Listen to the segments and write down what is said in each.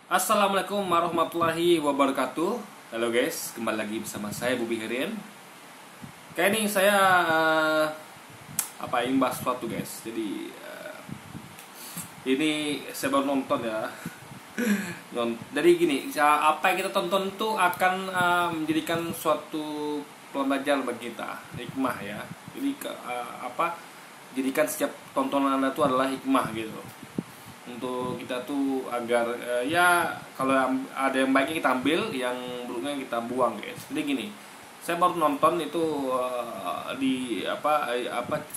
Assalamualaikum warahmatullahi wabarakatuh. Halo guys, kembali lagi bersama saya Bubi Herin. Kayak ini saya imbas sesuatu guys. Jadi ini saya baru nonton ya. Jadi gini, apa yang kita tonton itu akan menjadikan suatu pelajaran bagi kita, hikmah ya. Jadi jadikan setiap tontonan Anda itu adalah hikmah gitu. Untuk kita tuh agar ya kalau ada yang baiknya kita ambil, yang buruknya kita buang guys. Jadi gini, saya baru nonton itu di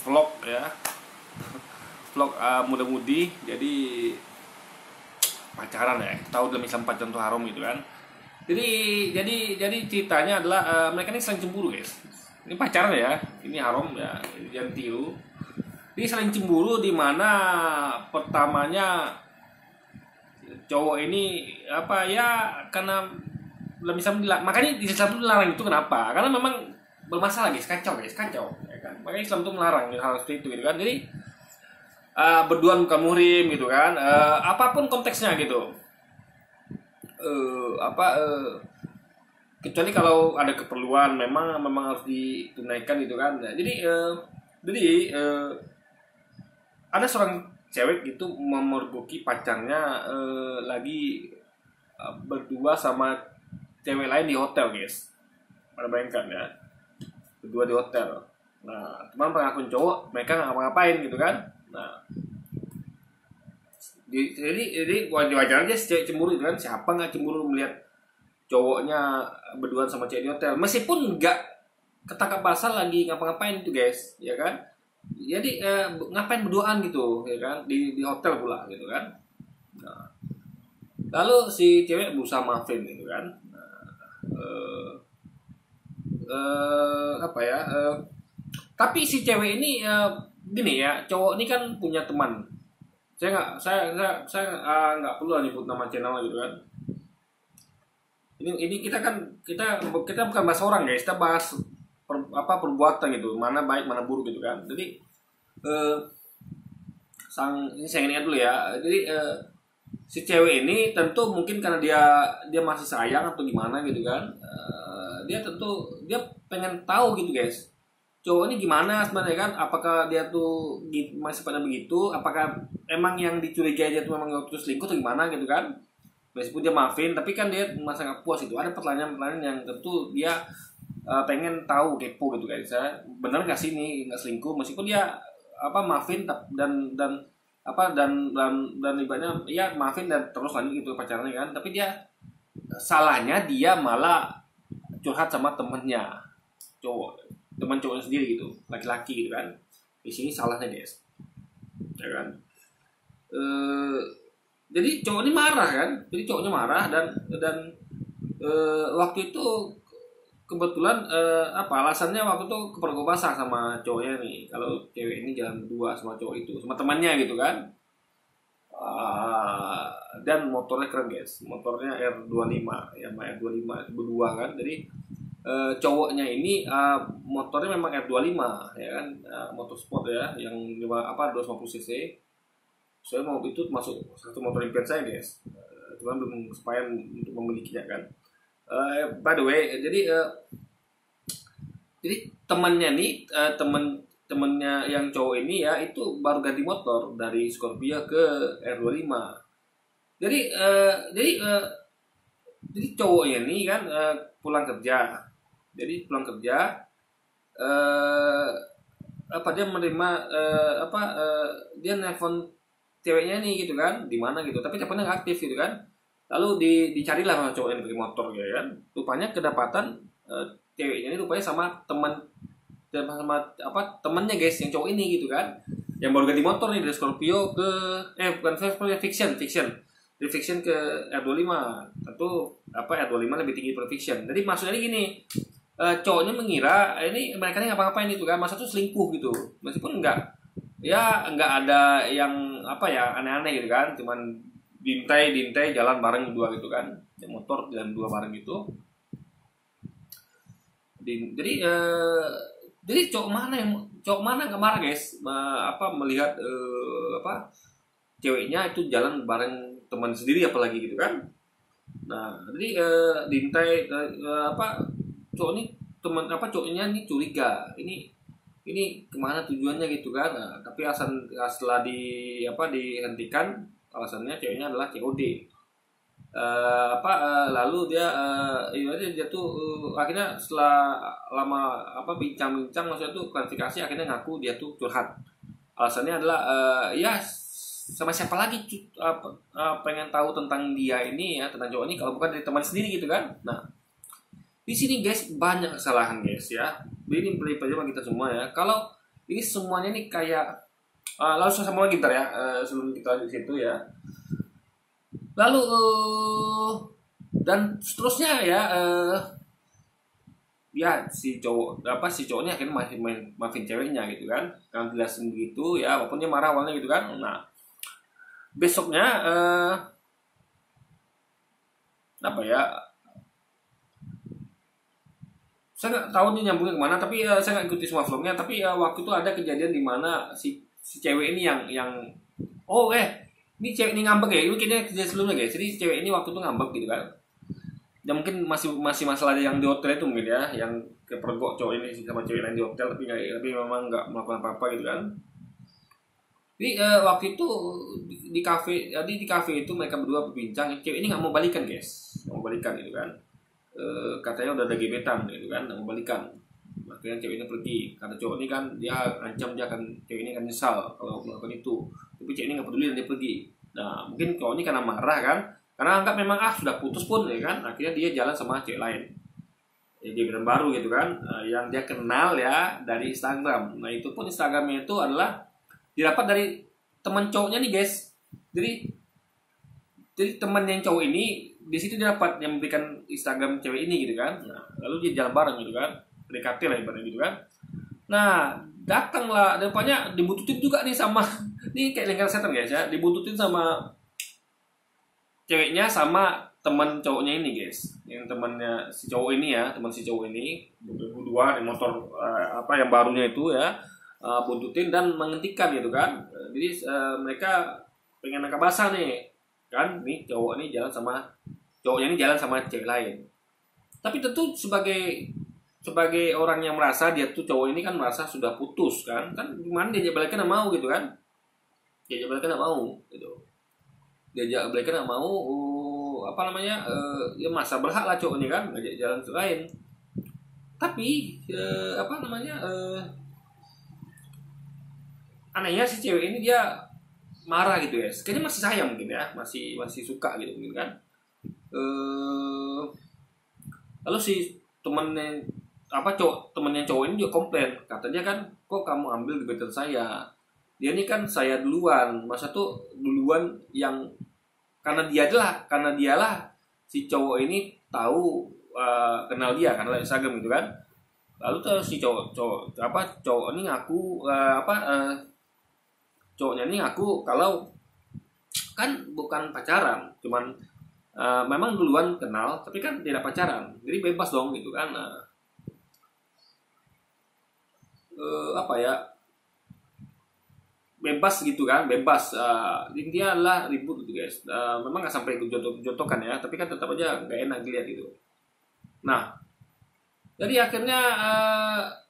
vlog ya, vlog muda-mudi. Jadi pacaran ya, tahu dalam Islam pacaran tuh haram gitu kan. Jadi ceritanya adalah mereka ini saling cemburu guys. Ini pacaran ya, ini haram ya, jangan tiru. Ini saling cemburu di mana pertamanya cowok ini karena belum bisa makanya di Islam itu melarang itu kenapa? Karena memang bermasalah guys, kacau ya kan. Makanya Islam itu melarang hal seperti itu gitu kan. Jadi berduaan bukan muhrim gitu kan. Apapun konteksnya gitu. Kecuali kalau ada keperluan memang harus ditunaikan gitu kan. Nah, jadi ada seorang cewek gitu memergoki pacarnya lagi berdua sama cewek lain di hotel guys. Pada bayangkan ya, berdua di hotel. Nah teman pengakuan cowok mereka nggak ngapa-ngapain gitu kan. Nah jadi wajar aja si cewek cemburu itu kan. Siapa nggak cemburu melihat cowoknya berdua sama cewek di hotel, meskipun nggak ketangkap basah lagi ngapa-ngapain itu guys, ya kan. Jadi ngapain berduaan gitu ya kan, di hotel pula gitu kan. Nah, lalu si cewek berusaha maafin gitu kan. Nah, tapi si cewek ini gini ya, cowok ini kan punya teman. Saya nggak perlu nyebut nama channel gitu kan. Ini kita bukan bahas orang guys, kita bahas perbuatan gitu, mana baik mana buruk gitu kan. Jadi ini saya ingat dulu ya. Jadi si cewek ini tentu mungkin karena dia masih sayang atau gimana gitu kan. Dia pengen tahu gitu guys, cowok ini gimana sebenarnya kan. Apakah dia tuh masih pada begitu, apakah emang yang dicurigai dia tuh memang waktu selingkuh atau gimana gitu kan. Meskipun dia maafin, tapi kan dia masa nggak puas itu. Ada pertanyaan-pertanyaan yang tentu dia pengen tahu, kepo gitu guys. Bener nggak sih ini nggak selingkuh, meskipun dia maafin dan ibaratnya ya maafin dan terus lanjut gitu pacarannya kan. Tapi salahnya dia malah curhat sama temennya teman cowoknya sendiri gitu, laki-laki gitu kan. Di sini salahnya guys, ya kan. Jadi cowok ini marah kan. Jadi cowoknya marah dan waktu itu kebetulan alasannya waktu itu kepergok basah sama cowoknya nih. Kalau cewek ini jalan berdua sama cowok itu, sama temannya gitu kan. Dan motornya keren guys, motornya R25 ya, R25 berdua kan. Jadi cowoknya ini motornya memang R25 ya kan, motor sport ya, yang 250 cc. Saya mau itu masuk satu motor impian saya guys, cuman belum kesampaian untuk memilikinya kan. By the way, jadi temannya nih, temennya yang cowok ini ya, itu baru ganti motor dari Scorpio ke R25. Jadi cowoknya nih kan pulang kerja. Jadi pulang kerja dia menerima dia nelfon ceweknya nih gitu kan, di mana gitu, tapi teleponnya nggak aktif gitu kan. Lalu dicarilah sama cowok yang pakai motor gitu kan. Rupanya kedapatan ceweknya ini rupanya sama temannya guys, yang cowok ini gitu kan, yang baru ganti motor nih dari Scorpio ke bukan Fiction dari Fiction ke R25. Tentu R25 lebih tinggi dari Fiction. Jadi maksudnya gini, cowoknya mengira ini mereka ini ngapa-ngapain itu kan, masa tuh selingkuh gitu, meskipun nggak ada yang aneh-aneh gitu kan. Cuman dintai jalan bareng berdua gitu kan, motor jalan dua bareng gitu. Jadi cowok mana nggak marah guys, melihat ceweknya itu jalan bareng teman sendiri apalagi gitu kan. Nah, jadi diintai apa cowok ini teman apa cowoknya ini curiga ini kemana tujuannya gitu kan. Nah, tapi setelah dihentikan alasannya ceweknya adalah COD. Lalu dia ibaratnya dia tuh akhirnya setelah lama bincang-bincang maksudnya tuh klarifikasi akhirnya ngaku dia tuh curhat. Alasannya adalah ya sama siapa lagi pengen tahu tentang dia ini ya, tentang cowok ini kalau bukan dari teman sendiri gitu kan. Nah, di sini guys banyak kesalahan guys ya. Ini pelajaran kita semua ya. Kalau ini semuanya nih kayak lalu sama lagi bentar ya sebelum kita di situ ya. Lalu dan seterusnya ya ya si cowoknya akhirnya maafin ceweknya gitu kan, kan jelasin begitu ya, walaupun dia marah awalnya gitu kan. Nah, besoknya saya nggak tahu dia nyambungnya kemana, tapi saya nggak ikuti semua vlognya. Tapi waktu itu ada kejadian di mana si cewek ini yang ini cewek ini ngambek ya, ini kayaknya kejadian sebelumnya guys. Jadi cewek ini waktu itu ngambek gitu kan. Ya mungkin masih masalah yang di hotel itu mungkin ya, yang kepergok cowok ini sama cewek lain di hotel, tapi memang nggak melakukan apa-apa gitu kan. Jadi waktu itu di kafe, jadi di kafe itu mereka berdua berbincang. Cewek ini nggak mau balikan guys, nggak mau balikan gitu kan. Katanya udah ada gebetan gitu kan, nggak mau balikan. Akhirnya cewek ini pergi. Karena cowok ini kan dia ancam cewek ini akan nyesal kalau melakukan itu. Tapi cewek ini nggak peduli dan dia pergi. Nah, mungkin cowok ini karena marah kan, karena anggap memang sudah putus pun ya kan. Akhirnya dia jalan sama cewek lain. Ya, gebetan baru gitu kan, yang dia kenal ya dari Instagram. Nah, itu pun Instagramnya itu adalah didapat dari teman cowoknya nih guys. Jadi teman yang cowok ini di situ dia dapat yang memberikan Instagram cewek ini gitu kan. Nah, lalu dia jalan bareng gitu kan, PDKT lah ibaratnya gitu kan. Nah, datanglah depannya dibututin juga nih sama ini kayak lingkaran setan guys ya, dibututin sama ceweknya sama teman cowoknya ini guys, yang temannya si cowok ini ya, teman si cowok ini berdua di motor yang barunya itu ya, buntutin dan menghentikan gitu kan. Jadi mereka pengen nangkap basah nih kan, nih cowoknya ini jalan sama cewek lain. Tapi tentu sebagai orang yang merasa dia tuh cowok ini kan merasa sudah putus kan gimana diajak balikan nggak mau gitu kan, diajak balikan nggak mau gitu, diajak balikan nggak mau ya masa berhak lah cowoknya kan ngajak jalan lain. Tapi anehnya si cewek ini dia marah gitu ya, kayaknya masih sayang mungkin ya, masih suka gitu mungkin kan. Lalu si temennya temennya cowok ini juga komplain, katanya kan kok kamu ambil gebetan saya, dia ini kan saya duluan, masa tuh duluan yang karena dialah si cowok ini tahu kenal dia karena Instagram gitu kan. Lalu tuh si cowok ini ngaku cowoknya ini ngaku kalau kan bukan pacaran, cuman memang duluan kenal tapi kan tidak pacaran, jadi bebas dong gitu kan. Bebas gitu kan, bebas. Intinya adalah ribut gitu guys. Memang nggak sampai jotokan ya, tapi kan tetap aja nggak enak dilihat gitu. Nah, jadi akhirnya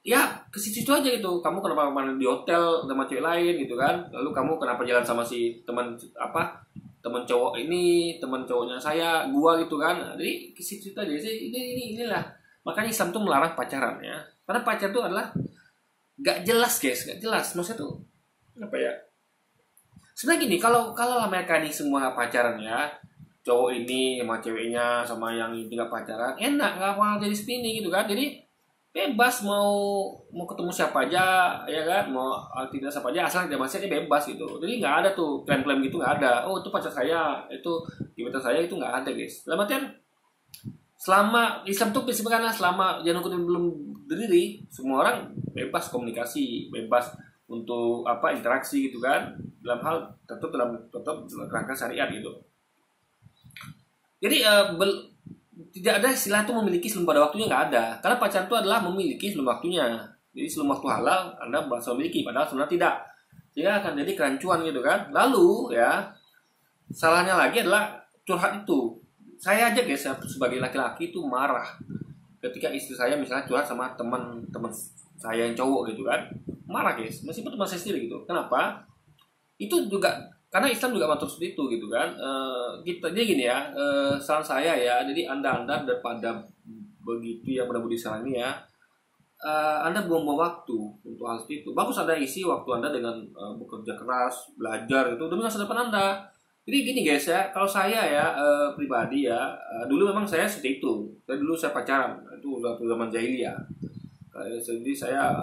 ya ke situ aja gitu. Kamu kenapa kemarin di hotel sama cewek lain gitu kan? Lalu kamu kenapa jalan sama si teman cowok ini, teman cowoknya gua gitu kan? Nah, jadi ke situ aja sih. Inilah makanya Islam tuh melarang pacaran ya. Karena pacar tuh adalah gak jelas guys, gak jelas. Maksudnya tuh sebenarnya gini, kalau mereka ini semua pacaran ya, cowok ini sama ceweknya sama yang ini gak pacaran, enak, gak mau jadi seperti ini gitu kan. Jadi bebas mau ketemu siapa aja ya kan, mau aktivitas apa aja asal dia masih bebas gitu. Jadi nggak ada tuh klaim-klaim gitu, nggak ada. Oh itu pacar saya, itu gebetan saya, itu nggak ada guys. Dalam artian selama Islam tuh prinsipnya selama jangan belum berdiri, semua orang bebas komunikasi, bebas untuk interaksi gitu kan, dalam hal tetap rangka syariat gitu. Jadi tidak ada istilah itu memiliki sebelum pada waktunya, nggak ada. Karena pacaran itu adalah memiliki sebelum waktunya. Jadi sebelum waktu halal Anda merasa memiliki, padahal sebenarnya tidak. Sehingga akan jadi kerancuan gitu kan. Lalu ya salahnya lagi adalah curhat itu. saya aja guys, sebagai laki-laki itu marah ketika istri saya misalnya curhat sama teman-teman saya yang cowok gitu kan, marah guys, meskipun teman saya sendiri gitu. Kenapa? Itu juga karena Islam juga mengatur seperti itu gitu kan. Kita jadi gini ya, saran saya ya, jadi anda daripada begitu ya pada budi ini ya, anda buang-buang waktu untuk hal seperti itu. Bagus Anda isi waktu Anda dengan bekerja keras, belajar itu demi masa depan Anda. Jadi gini guys ya, kalau saya ya pribadi ya, dulu memang saya seperti itu. Dulu saya pacaran, itu waktu zaman jahiliyah. Jadi saya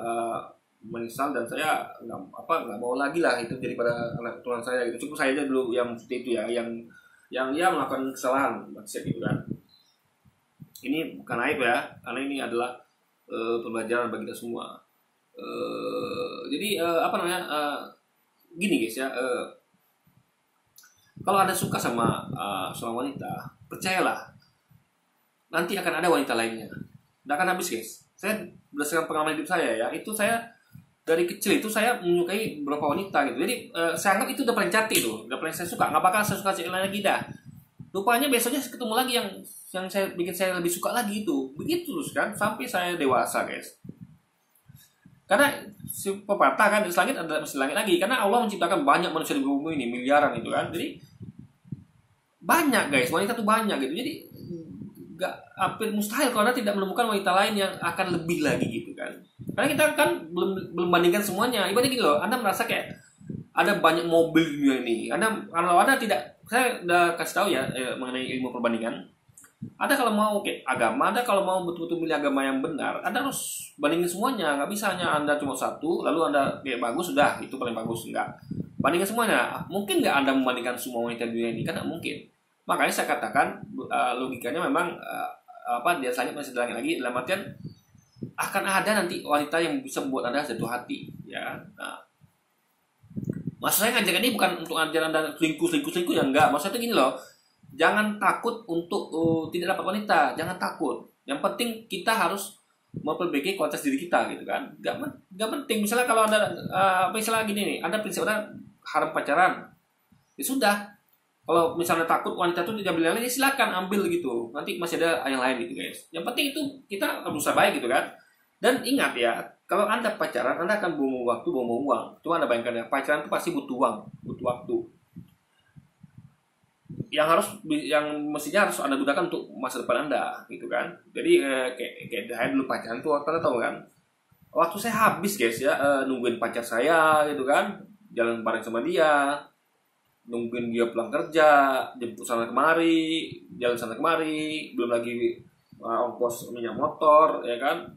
menyesal dan saya nggak mau lagi lah itu jadi pada anak keturunan saya gitu. Cukup saya aja dulu yang seperti itu ya, yang melakukan kesalahan maksudnya gitu kan. Ini bukan aib ya, karena ini adalah pembelajaran bagi kita semua. Jadi gini guys ya, kalau Anda suka sama seorang wanita, percayalah nanti akan ada wanita lainnya. Nggak akan habis guys. Saya berdasarkan pengalaman hidup saya ya, itu saya dari kecil itu saya menyukai beberapa wanita gitu. Jadi saya anggap itu udah paling cantik tuh, udah paling saya suka. Nggak bakal saya suka cewek lain lagi dah. Rupanya besoknya ketemu lagi yang saya bikin saya lebih suka lagi itu. Begitu terus kan sampai saya dewasa guys. Karena si pepatah kan, di langit ada mesti langit lagi. Karena Allah menciptakan banyak manusia di bumi ini, miliaran itu kan. Jadi banyak guys, wanita tuh banyak gitu. Jadi nggak, hampir mustahil kalau Anda tidak menemukan wanita lain yang akan lebih lagi gitu kan. Karena kita kan belum bandingkan semuanya. Ibaratnya gini loh, Anda merasa kayak ada banyak mobil di dunia ini. Kalau Anda tidak, saya udah kasih tahu ya mengenai ilmu perbandingan. Ada kalau mau kayak agama, ada kalau mau betul-betul milih agama yang benar, Anda harus bandingin semuanya. Nggak bisa hanya Anda cuma satu, lalu Anda kayak bagus, sudah itu paling bagus. Enggak. Bandingin semuanya. Mungkin nggak Anda membandingkan semua wanita di dunia ini? Kan nggak mungkin. Makanya saya katakan logikanya memang di atas langit masih ada langit lagi, dalam artian akan ada nanti wanita yang bisa membuat Anda jatuh hati, ya. Nah, maksud saya ngajak ini bukan untuk ajaran Anda selingkuh ya, enggak. Maksudnya gini loh, jangan takut untuk tidak dapat wanita, jangan takut. Yang penting kita harus memperbaiki kualitas diri kita gitu kan. Gak penting misalnya kalau Anda misalnya gini nih, Anda prinsip Anda harap pacaran, ya sudah. Kalau misalnya takut wanita itu diambil alih, silakan ambil gitu. Nanti masih ada yang lain gitu guys. Yang penting itu kita berusaha baik gitu kan. Dan ingat ya, kalau Anda pacaran, Anda akan buang waktu, buang uang. Cuma Anda bayangkan ya, pacaran itu pasti butuh uang, butuh waktu. Yang mestinya harus Anda gunakan untuk masa depan Anda gitu kan. Jadi kayak saya dulu pacaran tuh Anda tahu kan. Waktu saya habis guys ya, nungguin pacar saya gitu kan. Jalan bareng sama dia, nungguin dia pulang kerja, jemput sana kemari, jalan sana kemari, belum lagi ongkos minyak motor, ya kan,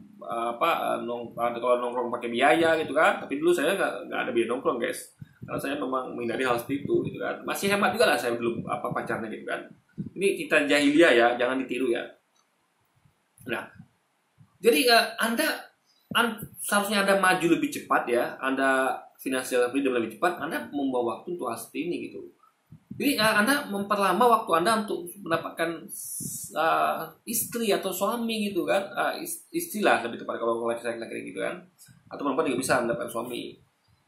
kalau nongkrong pakai biaya gitu kan. Tapi dulu saya nggak ada biaya nongkrong guys, karena saya memang menghindari hal seperti itu gitu kan. Masih hemat juga lah saya belum pacarnya gitu kan. Ini kita jahiliyah ya, jangan ditiru ya. Nah, jadi seharusnya Anda maju lebih cepat ya, Anda finansial freedom lebih cepat, Anda membawa waktu untuk hal seperti ini gitu. Jadi Anda memperlama waktu Anda untuk mendapatkan istri atau suami gitu kan. Istilah lebih tepat kalau laki-laki gitu kan. Atau perempuan juga bisa mendapatkan suami.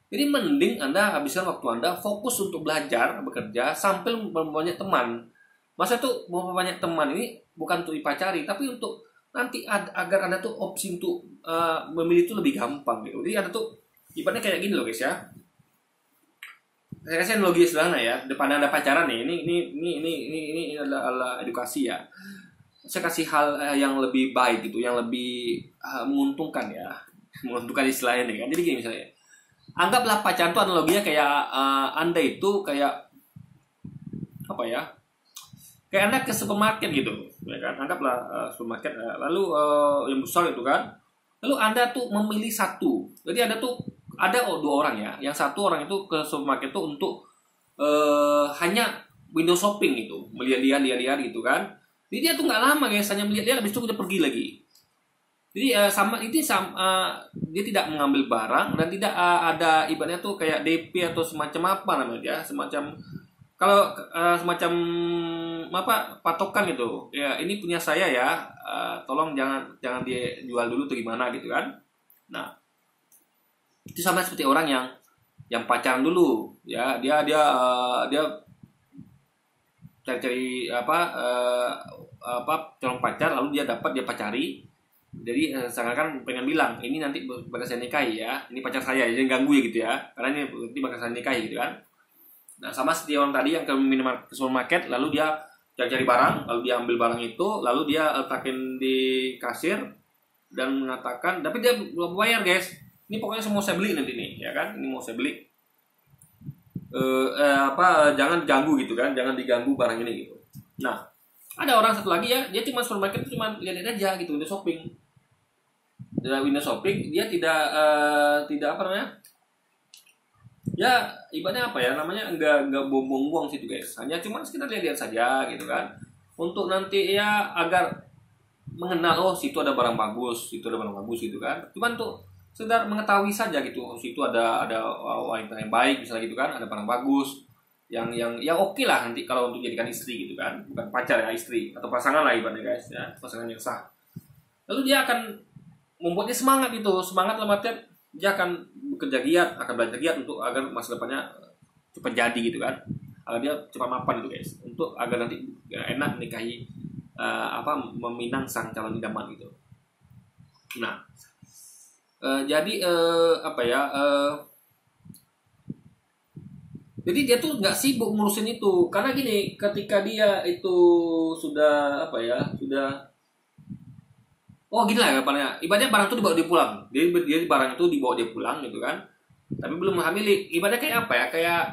Jadi mending Anda habiskan waktu Anda fokus untuk belajar, bekerja, sambil memperbanyak teman. Masa tuh memperbanyak teman ini bukan untuk dipacari, tapi untuk nanti agar Anda tuh opsi untuk memilih itu lebih gampang gitu. Jadi Anda tuh ibaratnya kayak gini loh guys ya. Saya kasih analogi sederhana ya. Depan Anda pacaran nih, ini adalah edukasi ya. Saya kasih hal yang lebih baik gitu, yang lebih menguntungkan ya. Menguntungkan istilahnya nih kan. Jadi gini misalnya, anggaplah pacaran itu analoginya kayak Anda itu kayak apa ya? Kayak Anda ke supermarket gitu, ya kan? Anggaplah supermarket, lalu yang besar itu kan. Lalu Anda tuh memilih satu. Jadi Anda tuh ada dua orang ya. Yang satu orang itu ke supermarket itu untuk hanya window shopping gitu, melihat-lihat gitu kan. Jadi dia tuh nggak lama guys, hanya melihat-lihat, habis itu udah pergi lagi. Jadi dia tidak mengambil barang dan tidak ada ibaratnya tuh kayak DP atau semacam apa namanya ya, semacam kalau semacam apa patokan gitu. Ya ini punya saya ya, tolong jangan dia jual dulu tuh gimana gitu kan. Nah, itu sama seperti orang yang pacaran dulu ya, dia cari-cari calon pacar, lalu dia dapat, dia pacari. Jadi seakan-akan pengen bilang ini nanti bakal saya nikahi ya, ini pacar saya, jadi ganggu ya gitu ya, karena ini nanti bakal saya nikahi gitu kan. Nah sama seperti orang tadi yang ke minimarket, ke supermarket, lalu dia cari-cari barang, lalu dia ambil barang itu, lalu dia letakin di kasir dan mengatakan, tapi dia belum bayar guys, ini pokoknya semua saya beli nanti nih ya kan, ini mau saya beli, jangan ganggu gitu kan, jangan diganggu barang ini gitu. Nah ada orang satu lagi ya, dia cuma supermarket cuma lihat aja gitu, dia shopping, window shopping, dia tidak apa namanya, ya ibaratnya apa ya namanya, nggak buang-buang situ guys, hanya cuma sekedar lihat saja gitu kan, untuk nanti ya agar mengenal, oh situ ada barang bagus, situ ada barang bagus gitu kan, cuma untuk sekedar mengetahui saja gitu, oh, situ ada wanita yang baik misalnya gitu kan, ada barang bagus yang oke lah nanti kalau untuk jadikan istri gitu kan, bukan pacar ya, istri atau pasangan lah ibaratnya guys ya, pasangan yang sah. Lalu dia akan membuatnya semangat itu, semangat dalam artian dia akan bekerja giat, akan belajar giat untuk agar masa depannya cepat jadi gitu kan, agar dia cepat mapan gitu guys, untuk agar nanti enak menikahi meminang sang calon idaman gitu. Nah jadi jadi dia tuh nggak sibuk ngurusin itu, karena gini, ketika dia itu sudah oh gini lah ya, ibaratnya barang itu dibawa dia pulang, dia barang itu dibawa dia pulang gitu kan, tapi belum menghamili, ibaratnya kayak apa ya, kayak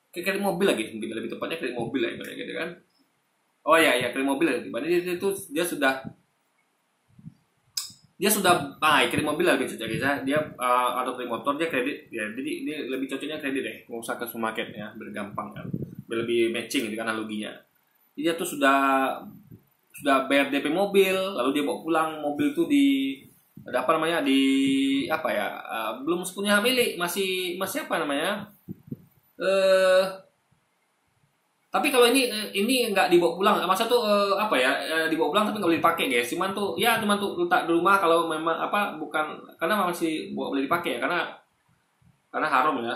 kredit mobil lagi, mungkin lebih tepatnya kredit mobil lah ibaratnya gitu kan. Oh ya kredit mobil lah, ibaratnya dia sudah kredit mobil lah lebih cocok ya. Dia atau kredit motor, dia kredit ya, jadi dia lebih cocoknya kredit deh, nggak usah ke supermarket ya, bergampang kan, lebih matching gitu kan analoginya. Dia tuh sudah bayar DP mobil, lalu dia bawa pulang mobil tuh belum sepenuhnya milik, masih apa namanya, tapi kalau ini nggak dibawa pulang, masa tuh dibawa pulang tapi nggak boleh dipakai guys, cuman tuh letak di rumah kalau memang bukan, karena masih boleh dipakai ya, karena haram ya,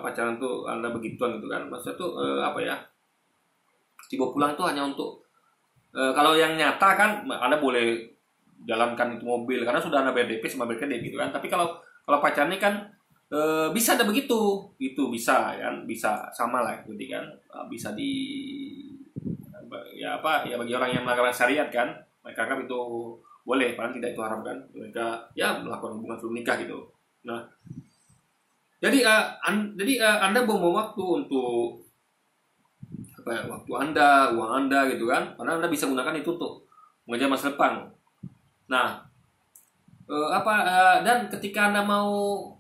pacaran tuh Anda begituan gitu kan, masa tuh dibawa pulang itu hanya untuk kalau yang nyata kan Anda boleh jalankan itu mobil karena sudah Anda bayar DP sama bayar kredit gitu kan, tapi kalau pacaran ini kan bisa ada begitu, itu bisa kan, bisa sama lah gitu kan, bisa bagi orang yang melanggar syariat kan, mereka kan itu boleh, padahal tidak itu haram kan, mereka ya melakukan hubungan sebelum nikah gitu. Nah jadi Anda buang waktu untuk waktu Anda, uang Anda gitu kan, karena Anda bisa gunakan itu untuk mengejar masa depan. Nah dan ketika Anda mau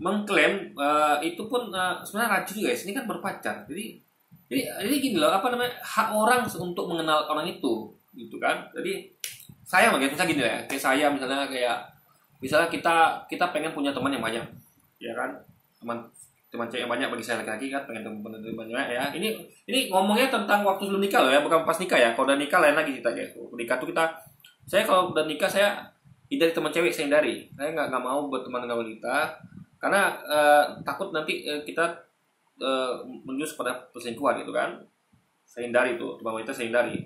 mengklaim itu pun sebenarnya racun guys, ini kan berpacar, jadi gini loh, hak orang untuk mengenal orang itu gitu kan. Jadi saya misalnya gini ya, kayak saya misalnya kita pengen punya teman yang banyak ya kan, teman cewek yang banyak, bagi saya laki-laki kan pengen teman banyak ya. Ini ngomongnya tentang waktu sebelum nikah loh ya, bukan pas nikah ya. Kalau udah nikah lain lagi kita guys. Nikah tuh saya kalau udah nikah saya hindari teman cewek, saya hindari. Saya nggak mau berteman dengan wanita karena takut nanti kita menjurus pada perselingkuhan gitu kan. Saya hindari tuh, teman wanita saya hindari.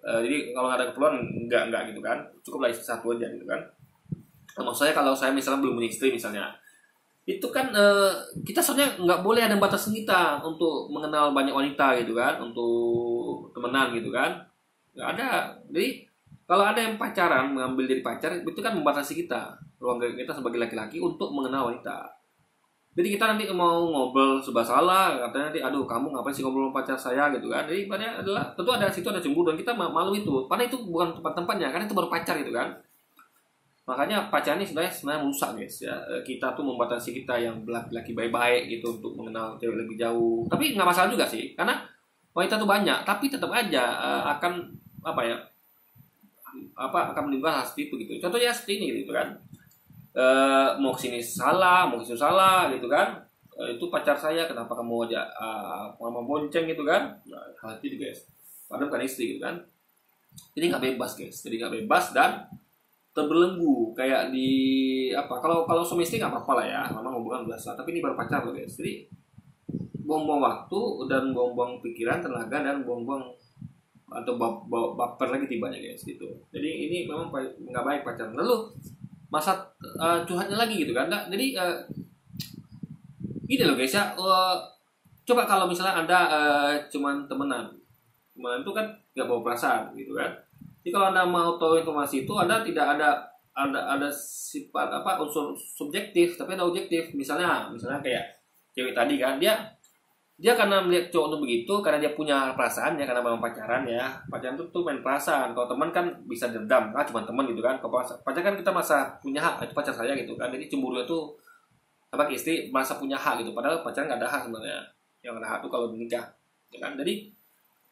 Jadi kalau nggak ada keperluan nggak gitu kan, cukuplah istri satu aja gitu kan. Maksud saya kalau saya misalnya belum punya istri misalnya, itu kan kita sebenarnya nggak boleh ada batasan kita untuk mengenal banyak wanita gitu kan, untuk temenan gitu kan, nggak ada. Jadi kalau ada yang pacaran, mengambil dari pacar, itu kan membatasi kita, ruang kita sebagai laki-laki untuk mengenal wanita. Jadi kita nanti mau ngobrol serba salah, katanya nanti, aduh kamu ngapain sih ngobrol sama pacar saya gitu kan. Jadi ibaratnya adalah, tentu ada situ ada cemburu dan kita malu itu, padahal itu bukan tempat-tempatnya, karena itu baru pacar gitu kan. Makanya pacaran ini sebenarnya merusak guys ya. Kita tuh membatasi kita yang laki-laki baik-baik gitu untuk mengenal cewek lebih jauh. Tapi nggak masalah juga sih, karena wanita tuh banyak, tapi tetap aja akan akan menimbulkan hal seperti itu gitu. Contohnya seperti ini gitu kan, mau kesini salah, mau kesini salah gitu kan, itu pacar saya, kenapa kamu aja mau bonceng gitu kan, nah, hal itu guys, padahal bukan istri gitu kan. Jadi nggak bebas guys, dan terbelenggu kayak di apa, kalau kalau suami istri nggak apa-apa lah ya, memang hubungan biasa, tapi ini baru pacar loh guys. Jadi buang-buang waktu dan buang-buang pikiran, tenaga, dan buang-buang atau baper lagi tibanya guys gitu. Jadi ini memang nggak baik pacaran. Lalu masa curhatnya lagi gitu kan. Nah, jadi gini loh guys ya, coba kalau misalnya anda cuman temenan itu kan nggak bawa perasaan gitu kan. Jadi kalau anda mau tahu informasi itu, anda tidak ada sifat apa unsur subjektif, tapi ada objektif. Misalnya kayak cewek tadi kan, dia karena melihat cowok itu begitu karena dia punya perasaan ya, karena memang pacaran ya. Pacaran tuh main perasaan. Kalau teman kan bisa dendam, cuma teman gitu kan. Kalau pacaran kan kita masa punya hak, itu pacar saya gitu kan. Jadi cemburu itu apa, ke istri merasa punya hak gitu, padahal pacaran nggak ada hak sebenarnya. Yang ada hak tuh kalau menikah ya kan. Jadi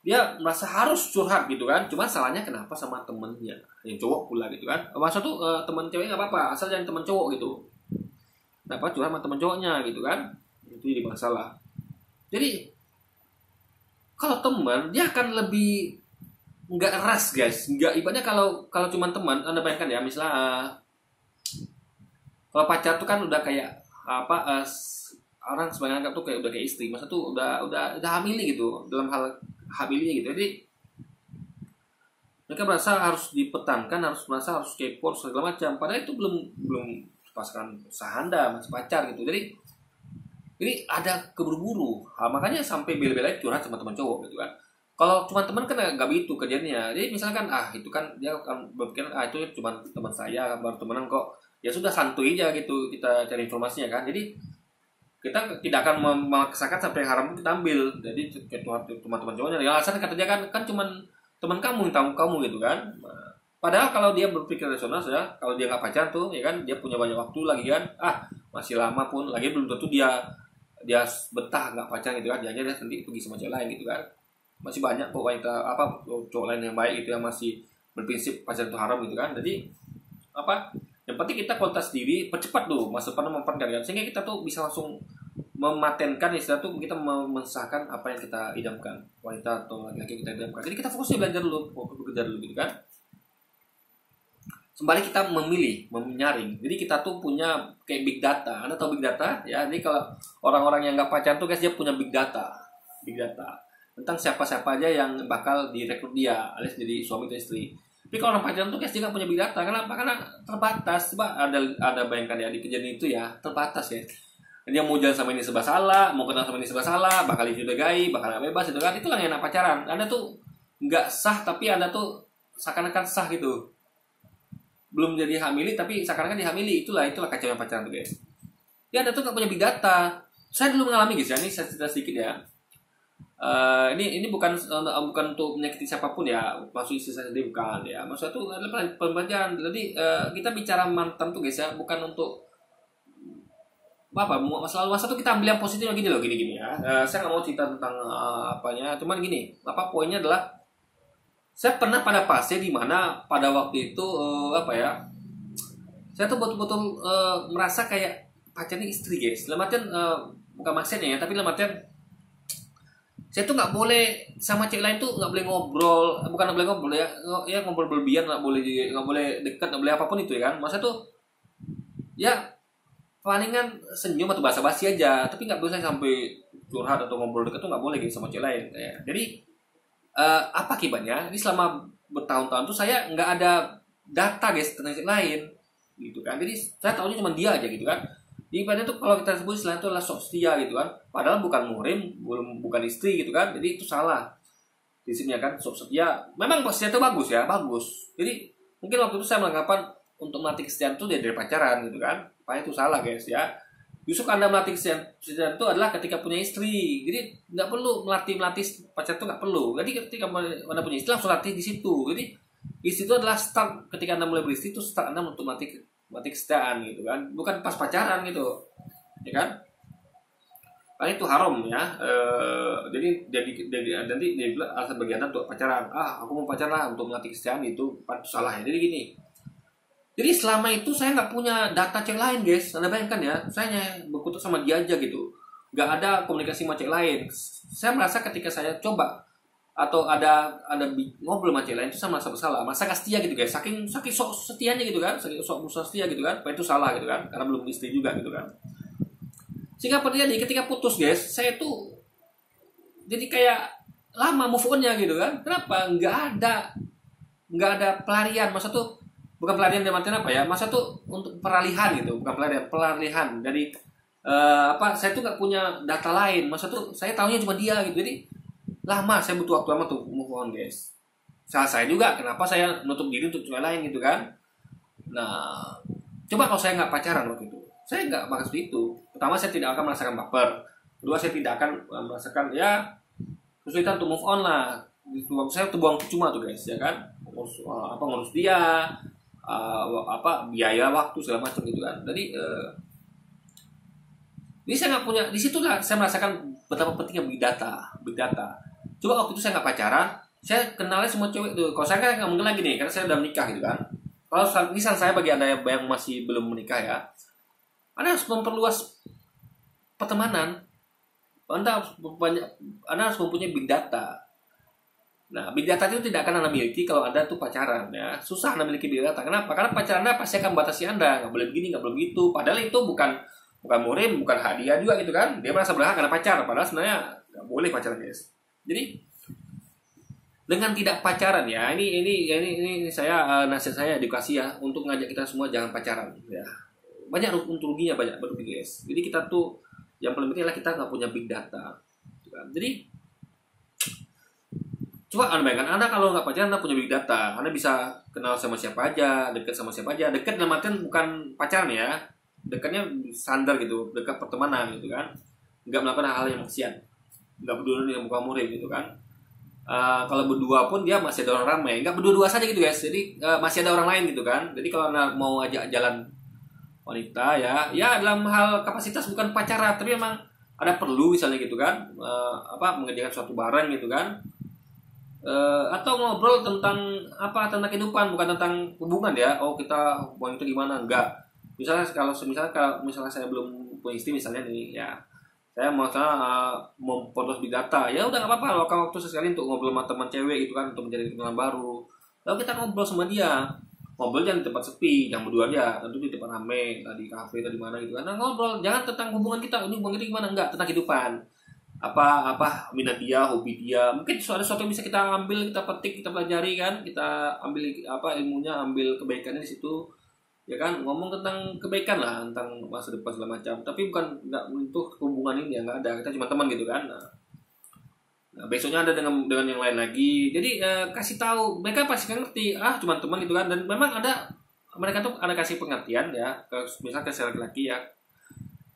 dia merasa harus curhat gitu kan. Cuma salahnya kenapa sama temennya yang cowok pula gitu kan. Masa tuh teman cewek nggak apa-apa, asal jangan teman cowok gitu. Kenapa curhat sama teman cowoknya gitu kan, itu jadi masalah. Jadi kalau teman dia akan lebih nggak eras guys, nggak, ibaratnya kalau cuma teman, anda bayangkan ya, misalnya kalau pacar tuh kan udah kayak apa, orang sebenarnya anggap tuh kayak udah kayak istri, masa tuh udah hamili gitu, dalam hal hamilnya gitu. Jadi mereka merasa harus dipertahankan, merasa harus kepo segala macam, padahal itu belum pasangan sahanda, masih pacar gitu. Jadi ada keburu-buru, makanya sampai bela-belain curhat sama teman cowok gitu kan. Kalau cuma teman kan nggak begitu kerjanya. Jadi misalkan itu kan dia akan berpikir itu cuma teman saya, baru temenan kok, ya sudah santuy aja gitu kita cari informasinya kan. Jadi kita tidak akan memaksakan sampai yang haram kita ambil. Jadi teman-teman cowoknya ya alasan kata dia kan cuma teman kamu yang tahu kamu gitu kan. Nah, padahal kalau dia berpikir rasional ya, kalau dia nggak pacaran tuh ya kan, dia punya banyak waktu lagi kan, masih lama pun lagi, belum tentu dia betah nggak pacaran gitu kan, dia nanti pergi sama cewek lain gitu kan. Masih banyak kok wanita cowok lain yang baik gitu, yang masih berprinsip pacaran itu haram gitu kan. Jadi yang penting kita kualitas diri, percepat tuh masa depan memperkenalkan, sehingga kita tuh bisa langsung mematenkan istilah tuh, kita mensahkan apa yang kita idamkan, wanita atau laki-laki kita idamkan. Jadi kita fokusnya belajar dulu, bekerja dulu gitu kan. Sembari kita menyaring. Jadi kita tuh punya kayak big data. Anda tahu big data? Ya, jadi kalau orang-orang yang nggak pacaran tuh guys, dia punya big data. Big data. Tentang siapa-siapa aja yang bakal direkrut dia, alias jadi suami atau istri. Tapi kalau orang pacaran tuh guys, dia nggak punya big data. Kenapa? Karena terbatas. Coba ada bayangkan ya, di kejadian itu ya, terbatas ya. Dia mau jalan sama ini serba salah, mau kenal sama ini serba salah, bakal dijudagai, bakal bebas itu kan. Itulah yang enak pacaran. Anda tuh nggak sah, tapi Anda tuh seakan-akan sah gitu. Belum jadi hamili tapi seakan-akan dihamili. Itulah kacau yang pacaran tuh guys. Ya Anda tuh nggak punya big data. Saya dulu mengalami guys ya, ini saya cerita sedikit ya. Ini bukan untuk menyakiti siapapun ya, maksud istri saya sendiri bukan ya. Maksudnya itu adalah pembelajaran. Jadi kita bicara mantan tuh guys ya, bukan untuk masa lalu tuh kita ambil yang positif gini loh, gini ya. Saya nggak mau cerita tentang apanya, cuman gini, poinnya adalah saya pernah pada fase di mana pada waktu itu saya tuh betul-betul merasa kayak pacarnya istri guys. Dalam artian bukan maksudnya ya, tapi dalam artian saya tuh nggak boleh sama cewek lain tuh nggak boleh ngobrol, bukan nggak boleh ngobrol ya ngobrol berlebihan, nggak boleh dekat, nggak boleh apapun itu ya kan. Maksudnya tuh ya palingan senyum atau basa-basi aja, tapi nggak boleh sampai curhat atau ngobrol dekat tuh nggak boleh gitu sama cewek lain ya. Jadi apa akibatnya? Ini selama bertahun-tahun tuh saya nggak ada data guys tentang cewek lain gitu kan. Jadi saya tahunya cuma dia aja gitu kan. Di ibaratnya tuh kalau kita sebut istilahnya itu adalah sok setia gitu kan. Padahal bukan muhrim, bukan istri gitu kan. Jadi itu salah prinsipnya kan, sok setia. Memang setia itu bagus ya, bagus. Jadi mungkin waktu itu saya menganggapkan untuk melatih kesetiaan itu dari pacaran gitu kan. Pak itu salah guys ya. Justru Anda melatih kesetiaan itu adalah ketika punya istri. Jadi nggak perlu melatih pacar itu, nggak perlu. Jadi ketika Anda punya istri langsung latih di situ. Jadi istri itu adalah start ketika Anda mulai beristri, itu start Anda untuk melatih kesetiaan gitu kan. Bukan pas pacaran gitu. Ya kan? Karena itu haram ya. Jadi nanti dia bilang alasan bagi Anda untuk pacaran. Aku mau pacaran lah untuk melatih kesetiaan, itu salah ya. Jadi gini. Jadi selama itu saya nggak punya data cewek lain guys. Anda bayangkan ya, saya hanya berkutat sama dia aja gitu. Nggak ada komunikasi sama cewek lain. Saya merasa ketika saya coba atau ngobrol sama cewek lain itu sama bersalah, masa gak setia gitu guys, saking sok setianya gitu kan, saking sok berusaha setia gitu kan, itu salah gitu kan, karena belum istri juga gitu kan. Sehingga terjadi ketika putus guys, saya tuh jadi kayak lama move on-nya gitu kan. Kenapa? Nggak ada pelarian, masa tuh bukan pelarian dalam artian apa ya, masa tuh untuk peralihan gitu, bukan pelarihan dari saya tuh nggak punya data lain, masa tuh saya tahunya cuma dia gitu, jadi lama, saya butuh waktu lama tuh move on guys. Salah saya juga kenapa saya nutup diri untuk cewek lain gitu kan. Nah, coba kalau saya nggak pacaran waktu itu, saya nggak bakal seperti itu. Pertama, saya tidak akan merasakan baper. Kedua, saya tidak akan merasakan ya kesulitan untuk move on lah. Saya terbuang cuma tuh guys, ya kan. Ngurus dia, biaya waktu segala macam gitu kan. Jadi ini saya nggak punya, di situ lah saya merasakan betapa pentingnya big data. Coba waktu itu saya nggak pacaran, saya kenalnya semua cewek tuh. Kalau saya kan nggak mungkin lagi nih, karena saya udah menikah gitu kan. Kalau misal saya bagi anda yang masih belum menikah ya, Anda harus memperluas pertemanan. Anda harus mempunyai big data. Nah, big data itu tidak akan Anda miliki kalau Anda tuh pacaran ya. Susah Anda miliki big data. Kenapa? Karena pacaran Anda pasti akan membatasi Anda. Nggak boleh begini, nggak boleh begitu. Padahal itu bukan murim, bukan hadiah juga gitu kan. Dia merasa berhak karena pacar. Padahal sebenarnya nggak boleh pacaran guys. Jadi dengan tidak pacaran ya, ini saya nasihat saya, edukasi ya, untuk ngajak kita semua jangan pacaran ya. Banyak untung ruginya, banyak berugi guys. Jadi kita tuh yang paling penting adalah kita nggak punya big data. Jadi coba Anda bayangkan, Anda kalau nggak pacaran, Anda punya big data, Anda bisa kenal sama siapa aja, dekat sama siapa aja. Dekat dalam artian bukan pacaran ya, dekatnya standar gitu, dekat pertemanan gitu kan, nggak melakukan hal-hal yang maksiat, nggak berdua dengan muka murid gitu kan. Kalau berdua pun dia masih ada orang ramai, nggak berdua-dua saja gitu guys. Jadi masih ada orang lain gitu kan. Jadi kalau Anda mau ajak jalan wanita ya dalam hal kapasitas bukan pacaran, tapi memang ada perlu misalnya gitu kan, mengerjakan suatu barang gitu kan, atau ngobrol tentang kehidupan, bukan tentang hubungan ya. Oh, kita hubungan itu gimana, enggak. Misalnya kalau saya belum punya istri misalnya nih ya, saya mau memperluas big data, ya udah nggak apa-apa, luangkan waktu sesekali untuk ngobrol sama teman cewek gitu kan, untuk mencari kenalan baru. Lalu kita ngobrol sama dia, ngobrol jangan di tempat sepi, yang berdua aja, tentu di tempat rame, di kafe atau di mana gitu kan. Nah, ngobrol jangan tentang hubungan kita, ini hubungan kita gimana, enggak, tentang kehidupan. Minat dia, hobi dia, mungkin ada sesuatu yang bisa kita ambil, kita petik, kita pelajari kan, kita ambil ilmunya, ambil kebaikannya di situ. Ya kan, ngomong tentang kebaikan lah, tentang masa depan segala macam, tapi nggak untuk hubungan ini ya, nggak ada, kita cuma teman gitu kan. Nah, besoknya ada dengan yang lain lagi, jadi kasih tahu, mereka pasti ngerti, cuma teman gitu kan. Dan memang mereka tuh ada kasih pengertian ya, misalnya ke saya laki-laki ya,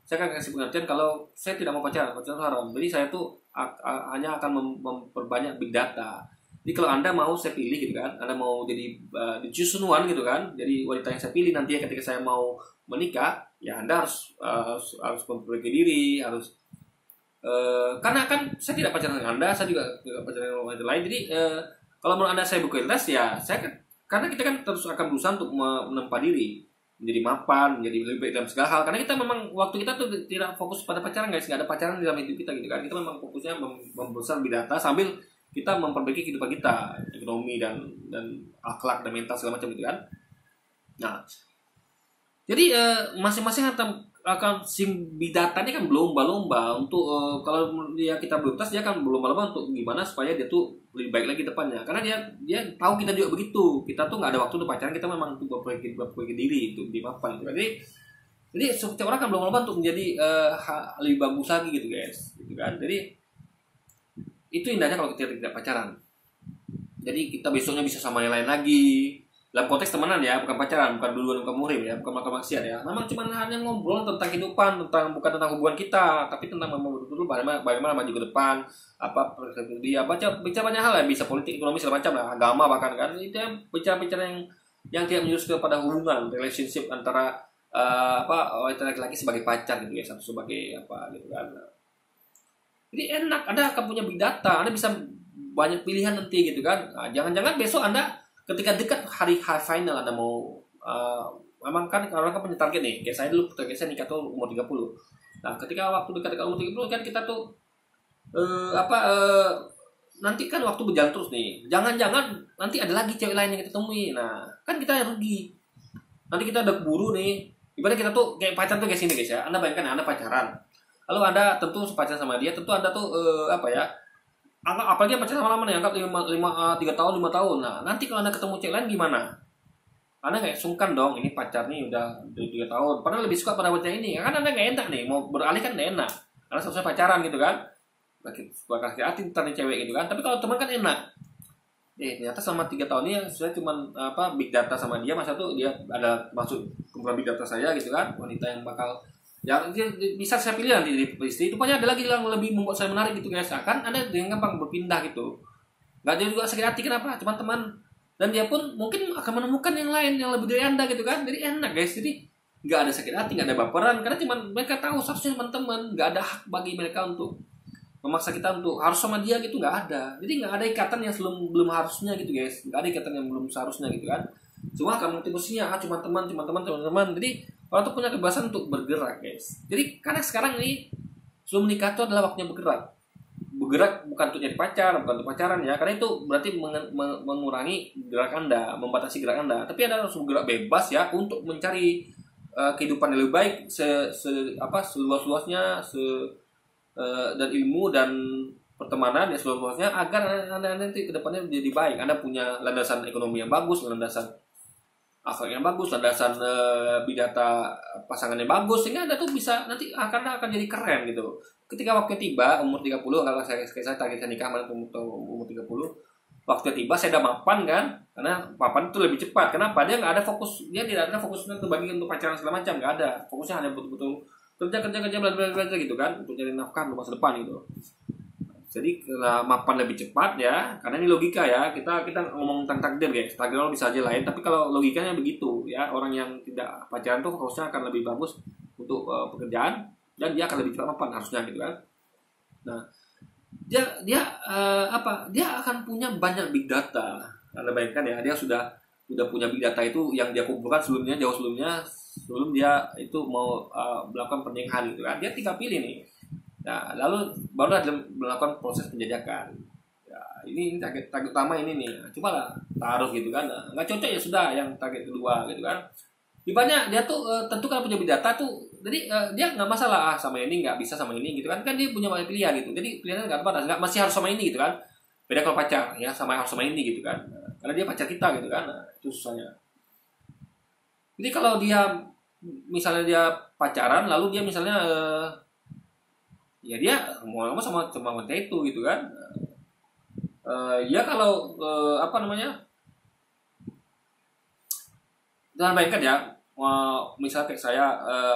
saya akan kasih pengertian kalau saya tidak mau pacaran itu haram. Jadi saya tuh hanya akan memperbanyak big data. Jadi kalau Anda mau saya pilih gitu kan, Anda mau jadi the chosen one gitu kan, jadi wanita yang saya pilih nanti ya ketika saya mau menikah, ya Anda harus memperbaiki diri, karena kan saya tidak pacaran dengan Anda, saya juga tidak pacaran dengan wanita lain. Jadi kalau menurut Anda saya buka kelas ya, karena kita kan terus akan berusaha untuk menempa diri, menjadi mapan, menjadi lebih baik dalam segala hal. Karena kita memang waktu kita tuh tidak fokus pada pacaran guys, nggak ada pacaran dalam hidup kita gitu kan. Kita memang fokusnya membesar big data sambil kita memperbaiki kehidupan kita, ekonomi dan akhlak dan mental segala macam gitu kan. Nah, jadi masing-masing akan big data ini kan berlomba-lomba untuk kalau dia kita belum tes, dia akan berlomba-lomba untuk gimana supaya dia tuh lebih baik lagi depannya. Karena dia tahu kita juga begitu. Kita tuh nggak ada waktu untuk pacaran, kita memang untuk memperbaiki diri itu di mapan gitu. Jadi setiap orang kan berlomba-lomba untuk menjadi lebih bagus lagi gitu guys, gitu kan. Jadi itu indahnya kalau kita tidak pacaran. Jadi kita besoknya bisa sama yang lain lagi. Dalam konteks temenan ya, bukan pacaran, bukan duluan, bukan murim ya, bukan makan maksiat ya. Memang cuma hanya ngobrol tentang kehidupan, bukan tentang hubungan kita, tapi tentang betul-betul bagaimana maju ke depan, dia bicara banyak hal ya, bisa politik, ekonomi segala macam lah, agama bahkan kan. Itu bicara-bicara yang tidak menjurus kepada hubungan, relationship antara wanita laki-laki sebagai pacar gitu ya, satu sebagai gitu kan. Jadi enak, Anda akan punya big data, Anda bisa banyak pilihan nanti gitu kan. Nah, jangan-jangan besok Anda ketika dekat hari final Anda mau memang kan orang kan punya target nih. Kayak saya dulu, target saya nikah tuh umur 30. Nah, ketika waktu dekat umur 30 kan kita tuh nanti kan waktu berjalan terus nih, jangan-jangan nanti ada lagi cewek lain yang kita temui. Nah, kan kita yang rugi. Nanti kita udah keburu nih. Ibaratnya kita tuh kayak pacaran tuh kayak sini guys ya. Anda bayangkan Anda pacaran. Lalu Anda tentu pacaran sama dia, tentu Anda tuh apa ya? Apalagi pacaran lama-lama nih, anggap 3 tahun, 5 tahun. Nah, nanti kalau Anda ketemu cewek lain gimana? Anda kayak sungkan dong, ini pacar nih udah 3 tahun. Padahal lebih suka pada pacar ini. Kan Anda nggak enak nih, mau beralih kan nggak enak. Karena selesai pacaran gitu kan. Bakal hati ntar nih cewek gitu kan. Tapi kalau teman kan enak. Ternyata selama 3 tahun ini saya cuman big data sama dia, masa tuh dia ada masuk kumpulan big data saya gitu kan, wanita yang bakal ya dia bisa saya pilih nanti jadi istri. Itu pokoknya ada lagi yang lebih membuat saya menarik gitu guys. Kan Anda dengan gampang berpindah gitu. Nggak jadi juga sakit hati, kenapa? Cuman teman, dan dia pun mungkin akan menemukan yang lain yang lebih dari Anda gitu kan. Jadi enak guys. Jadi nggak ada sakit hati, nggak ada baperan, karena cuman mereka tahu statusnya teman-teman. Nggak ada hak bagi mereka untuk memaksa kita untuk harus sama dia gitu, nggak ada. Jadi nggak ada ikatan yang belum harusnya gitu guys, nggak ada ikatan yang belum seharusnya gitu kan. Cuma kamu motivasinya cuma teman. Jadi orang tuh punya kebebasan untuk bergerak guys. Jadi karena sekarang ini sebelum menikah itu adalah waktunya bergerak bukan untuk jadi pacar, bukan untuk pacaran ya, karena itu berarti mengurangi gerak Anda, membatasi gerak Anda. Tapi Anda harus bergerak bebas ya untuk mencari kehidupan yang lebih baik seluas-luasnya dan ilmu dan pertemanan ya seluas-luasnya, agar Anda nanti ke depannya menjadi baik. Anda punya landasan ekonomi yang bagus, landasan akhlak yang bagus, landasan bidata pasangan yang bagus, sehingga Anda tuh bisa nanti akan jadi keren gitu. Ketika waktu tiba umur 30, kalau saya target nikah umur 30, waktu tiba saya udah mapan kan, karena mapan itu lebih cepat. Kenapa? Dia nggak ada fokus, dia tidak ada fokusnya terbagi untuk pacaran segala macam, nggak ada. Fokusnya hanya betul-betul kerja belajar gitu kan, untuk cari nafkah untuk masa depan gitu. Jadi kalau mapan lebih cepat ya, karena ini logika ya, kita ngomong tentang takdir guys, takdir bisa aja lain, tapi kalau logikanya begitu ya, orang yang tidak pacaran tuh harusnya akan lebih bagus untuk pekerjaan, dan dia akan lebih cepat mapan harusnya gitu kan. Nah, dia akan punya banyak big data. Anda bayangkan ya, dia sudah punya big data itu yang dia kumpulkan jauh sebelumnya sebelum dia itu mau melakukan pernikahan gitu kan. Dia tinggal pilih nih. Nah, lalu baru melakukan proses penjajakan. Ya, ini target utama ini nih. Cobalah taruh gitu kan. Nah, nggak cocok ya sudah yang target kedua gitu kan. Ibaratnya dia tuh tentu kalau punya big data tuh, jadi dia nggak masalah sama ini nggak bisa sama ini gitu kan. Kan dia punya banyak pilihan gitu. Jadi pilihannya nggak terbatas, nggak masih harus sama ini gitu kan. Beda kalau pacar ya, harus sama ini gitu kan. Karena dia pacar kita gitu kan. Nah, itu susahnya. Jadi kalau dia misalnya dia pacaran, lalu dia misalnya ya dia mau sama wanita itu gitu kan. Ya kalau jangan bayangkan ya, misalnya kayak saya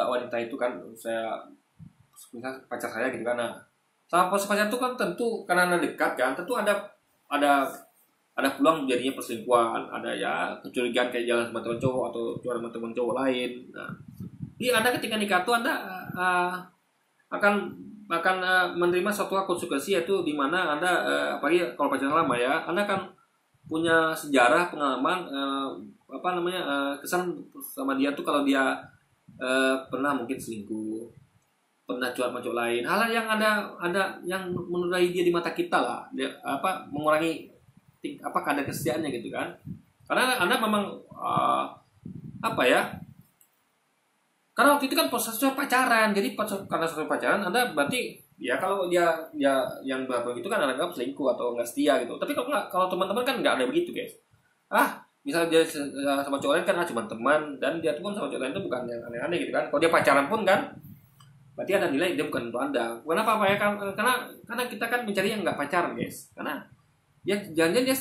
wanita itu kan, saya misal pacar saya gitu kan. Nah, sama pacar itu kan tentu karena Anda dekat kan, tentu ada peluang jadinya perselingkuhan, ada ya kecurigaan kayak jalan sama teman cowok atau jalan sama teman cowok lain. Nah, jadi Anda ketika nikah tuh Anda akan menerima suatu konsekuensi, yaitu di mana Anda apalagi kalau pacaran lama ya, Anda akan punya sejarah pengalaman kesan sama dia tuh, kalau dia pernah mungkin selingkuh, pernah curhat sama cowok lain, hal yang ada yang menodai dia di mata kita lah, dia mengurangi kadar kesetiaannya gitu kan. Karena Anda memang karena waktu itu kan prosesnya pacaran, jadi karena proses pacaran Anda berarti ya, kalau dia yang berapa gitu kan Anda anggap selingkuh atau nggak setia gitu. Tapi kalau teman-teman kan nggak ada begitu guys. Misalnya dia sama cowok lain kan cuma teman, dan dia tuh kan sama cowok lain itu bukan yang aneh-aneh gitu kan. Kalau dia pacaran pun kan berarti Anda nilai dia bukan untuk Anda. Kenapa ya? Karena kita kan mencari yang nggak pacaran guys. Karena ya jangan-jangan dia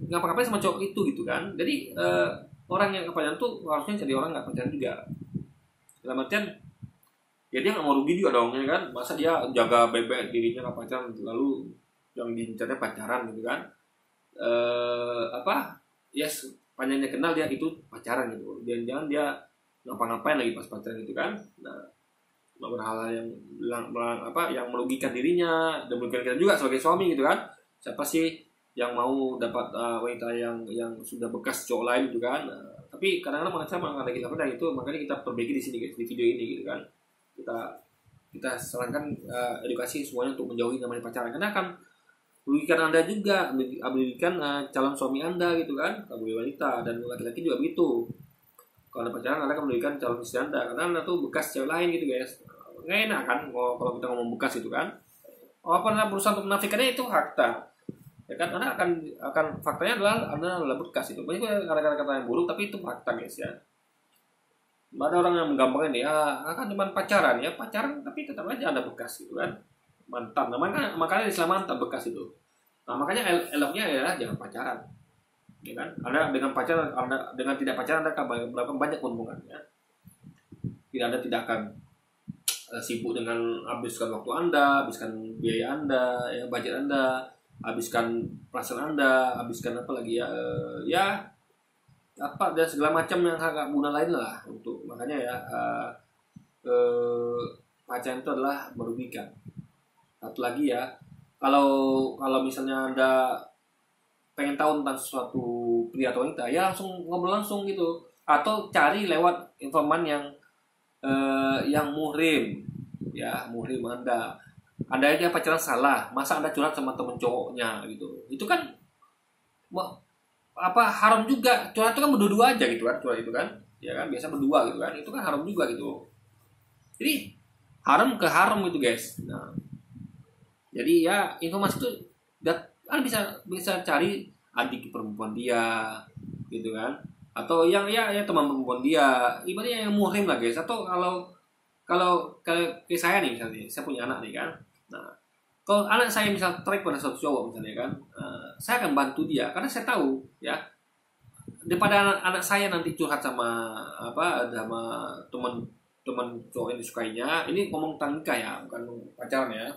ngapa-ngapain sama cowok itu gitu kan. Jadi orang yang pacaran tuh harusnya cari orang nggak pacaran juga. Dalam artian ya dia nggak mau rugi juga dong ya kan. Masa dia jaga bebek dirinya nggak pacaran, lalu yang diincarnya pacaran gitu kan. Panjangnya kenal dia itu pacaran gitu. Jangan dia ngapa-ngapain lagi pas pacaran gitu kan. Nah, melakukan hal-hal yang merugikan dirinya dan merugikan kita juga sebagai suami gitu kan. Siapa sih yang mau dapat wanita yang sudah bekas cowok lain gitu kan. Tapi kadang-kadang saya mengenai kita pada itu, makanya kita perbaiki di sini guys, di video ini gitu kan. Kita sarankan edukasi semuanya untuk menjauhi namanya pacaran, karena akan merugikan anda juga, merugikan calon suami anda gitu kan, kamu wanita dan laki-laki juga begitu. Kalau anda pacaran anda akan merugikan calon istri anda karena anda tuh bekas cewek lain gitu guys. Nggak enak kan kalau kita ngomong bekas itu kan. Walaupun anda berusaha untuk menafikannya itu fakta. Ya kan, anda akan faktanya adalah bekas itu. Banyak kata-kata yang buruk tapi itu fakta guys ya. Ada orang yang menggampangkan nih, akan cuma pacaran ya, pacaran tapi tetap aja ada bekas gitu kan. Mantan, makanya istilah mantan bekas itu. Nah, makanya eloknya adalah jangan pacaran. Ya kan? Anda dengan pacaran, Anda dengan tidak pacaran Anda akan melakukan banyak keuntungan ya. Anda tidak akan sibuk dengan habiskan waktu Anda, habiskan biaya Anda, ya budget Anda, habiskan perasaan Anda, habiskan apa lagi ya, ya apa dan segala macam yang agak guna lain lah untuk makanya ya pacaran itu adalah merugikan. Satu lagi ya, kalau misalnya Anda pengen tahu tentang sesuatu pria atau wanita, ya langsung ngobrol langsung gitu, atau cari lewat informan yang muhrim, ya muhrim Anda aja pacaran salah, masa Anda curhat sama temen cowoknya gitu, itu kan apa haram juga. Curhat itu kan berdua aja gitu kan, curhat itu kan, ya kan biasa berdua gitu kan, itu kan haram juga gitu. Jadi haram ke haram gitu guys. Nah, jadi ya informasi itu kan bisa cari adik perempuan dia gitu kan, atau yang ya teman perempuan dia, ibaratnya yang muhrim lah guys. Atau kalau kayak saya nih misalnya, saya punya anak nih kan. Nah, kalau anak saya misal track pada satu cowok misalnya kan, saya akan bantu dia karena saya tahu ya, daripada anak saya nanti curhat sama teman cowok yang disukainya. Ini ngomong tentang nikah ya, bukan pacaran ya.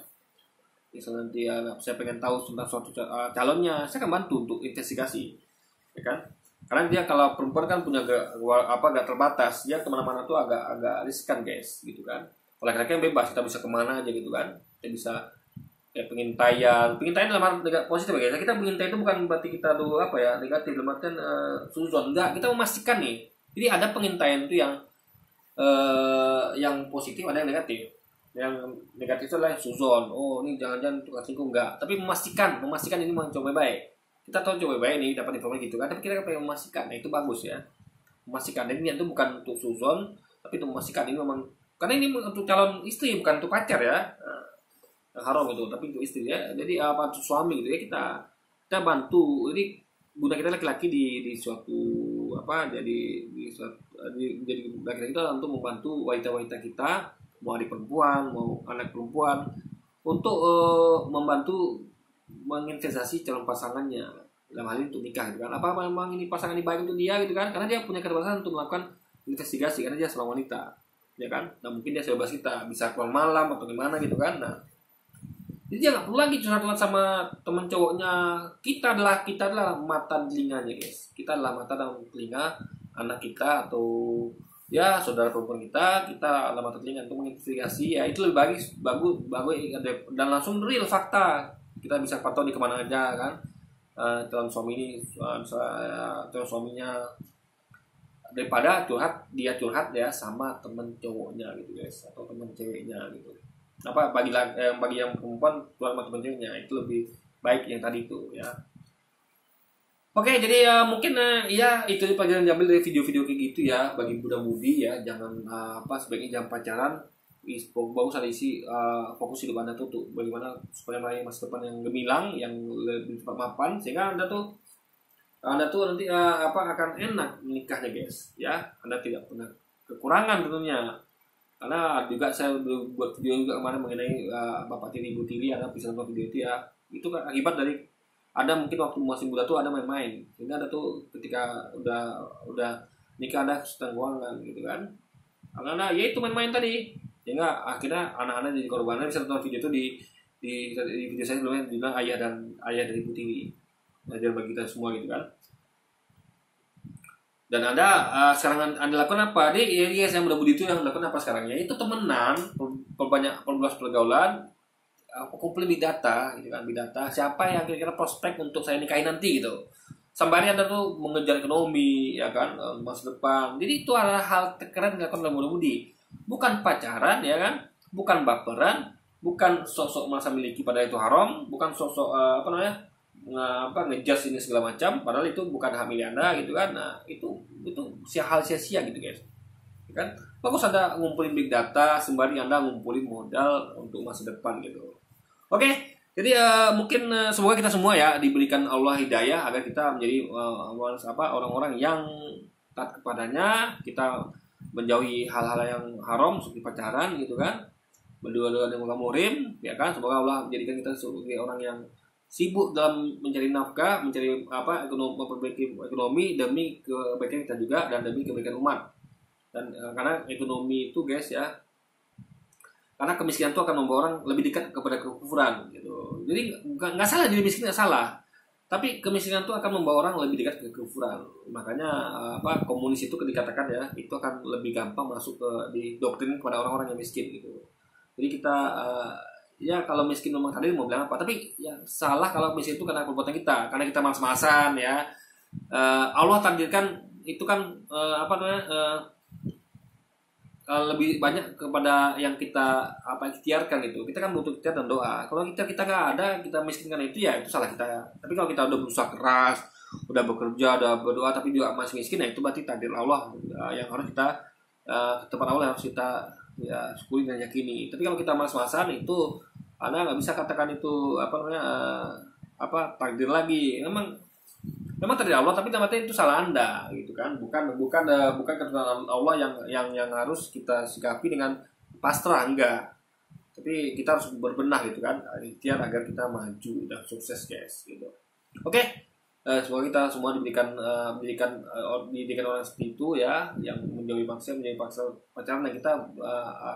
Misalnya nanti saya pengen tahu tentang suatu calonnya, saya akan bantu untuk investigasi, ya kan? Karena dia kalau perempuan kan punya gak terbatas, dia kemana-mana tuh agak riskan guys, gitu kan. Kalau laki-laki yang bebas, kita bisa kemana aja gitu kan. Kita bisa pengintaian dalam arti positif guys. Kita mengintai itu bukan berarti kita tuh apa ya negatif, dalam artian suzon, enggak. Kita memastikan nih. Jadi ada pengintaian itu yang positif, ada yang negatif. Yang negatif itu adalah suzon. Oh ini jangan-jangan tukang selingkuh, enggak. Tapi memastikan ini memang coba baik. Kita tahu coba baik nih dapat informasi gitu kan. Tapi kita pengen memastikan, nah itu bagus ya. Memastikan. Dan ini itu bukan untuk suzon, tapi untuk memastikan ini memang, karena ini untuk calon istri bukan untuk pacar ya. Haram itu, tapi untuk istri ya. Jadi untuk suami gitu ya, kita bantu. Jadi guna kita laki-laki di suatu jadi laki-laki kita untuk membantu wanita-wanita kita, mau adik perempuan, mau anak perempuan, untuk membantu menginvestasi calon pasangannya dalam hal ini untuk nikah gitu kan. Apa memang ini pasangan ini baik untuk dia gitu kan, karena dia punya keterbatasan untuk melakukan investigasi karena dia seorang wanita, ya kan. Nah mungkin dia sebebas kita bisa keluar malam atau gimana gitu kan. Nah jadi dia nggak perlu lagi curhat sama teman cowoknya. Kita adalah mata telinganya guys. Kita adalah mata dan telinga anak kita atau ya saudara perempuan kita adalah mata telinga untuk menginvestigasi ya. Itu lebih bagus dan langsung real fakta. Kita bisa pantau di kemana aja kan. Calon suami ini calon suaminya, daripada dia curhat ya sama temen cowoknya gitu guys, atau temen ceweknya gitu. Bagi yang perempuan curhat sama temen ceweknya itu lebih baik yang tadi itu ya. Oke, jadi mungkin ya itu pelajaran diambil dari video-video kayak gitu ya. Bagi muda-mudi ya, jangan sebaiknya jangan pacaran. Bagus ada isi fokus hidup Anda tuh bagaimana supaya meraih masa depan yang gemilang, yang lebih cepat mapan, sehingga Anda tuh nanti akan enak menikahnya guys ya. Anda tidak pernah kekurangan tentunya. Karena juga saya buat video juga kemarin mengenai Bapak Tiri Ibu Tiri, Anda bisa nonton video itu ya. Itu kan akibat dari ada mungkin waktu masih muda tuh ada main-main, sehingga Anda tuh ketika udah nikah Anda sedang keuangan gitu kan. Karena ya itu main-main tadi, sehingga akhirnya anak-anak jadi korban. Anda bisa nonton video itu di video saya sebelumnya bilang ayah dari Ibu Tiri, belajar bagi kita semua gitu kan. Dan sekarang Anda lakukan apa? Dia yang muda-mudi itu yang lakukan apa sekarang ya? Itu temenan, perluas pergaulan, kumpulin big data gitu kan, big data siapa yang kira-kira prospek untuk saya nikahin nanti gitu. Sembari Anda tuh mengejar ekonomi ya kan, masa depan. Jadi itu adalah hal keren yang dilakukan oleh muda-mudi. Bukan pacaran ya kan, bukan baperan, bukan sosok merasa miliki pada itu haram, bukan sosok ngejudge ini segala macam, padahal itu bukan hak milik Anda gitu kan. Nah, itu hal sia-sia gitu guys. Kan bagus Anda ngumpulin big data sembari Anda ngumpulin modal untuk masa depan gitu. Oke, jadi mungkin semoga kita semua ya diberikan Allah hidayah agar kita menjadi orang-orang yang taat kepadanya, kita menjauhi hal-hal yang haram seperti pacaran gitu kan, berdua-dua dengan murim ya kan. Semoga Allah menjadikan kita sebagai orang yang sibuk dalam mencari nafkah, mencari memperbaiki ekonomi demi kebaikan kita juga dan demi kebaikan umat. Dan karena ekonomi itu guys ya, karena kemiskinan itu akan membawa orang lebih dekat kepada kekufuran gitu. Jadi nggak salah jadi miskin, nggak salah, tapi kemiskinan itu akan membawa orang lebih dekat ke kekufuran. Makanya komunis itu dikatakan ya, itu akan lebih gampang masuk ke di doktrin kepada orang-orang yang miskin gitu. Jadi kita ya kalau miskin memang tadi mau bilang apa, tapi ya salah kalau miskin itu karena perbuatan kita, karena kita malas-malasan ya. Allah takdirkan itu kan lebih banyak kepada yang kita ikhtiarkan gitu. Kita kan butuh ikhtiar dan doa. Kalau kita nggak ada, kita miskin karena itu ya itu salah kita. Tapi kalau kita udah berusaha keras, udah bekerja, udah berdoa tapi juga masih miskin, nah itu berarti takdir Allah yang harus kita tempat Allah harus kita ya syukuri dan yakini. Tapi kalau kita malas-malasan itu Anda nggak bisa katakan itu takdir lagi. Memang takdir Allah, tapi ternyata itu salah Anda gitu kan. Bukan ketentuan Allah yang harus kita sikapi dengan pasrah, enggak. Tapi kita harus berbenah gitu kan, ikhtiar agar kita maju dan sukses guys gitu. Oke. Semoga kita semua diberikan orang seperti itu ya, yang menjauhi maksiat, menjauhi pacaran, dan kita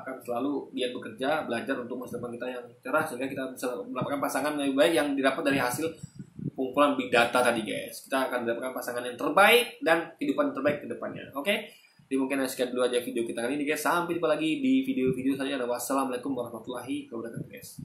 akan selalu giat bekerja, belajar untuk masa depan kita yang cerah sehingga kita bisa mendapatkan pasangan yang lebih baik yang didapat dari hasil kumpulan big data tadi guys. Kita akan mendapatkan pasangan yang terbaik dan kehidupan terbaik ke depannya. Oke? Jadi mungkin sekian dulu aja video kita kali ini guys. Sampai jumpa lagi di video-video selanjutnya. Wassalamualaikum warahmatullahi wabarakatuh guys.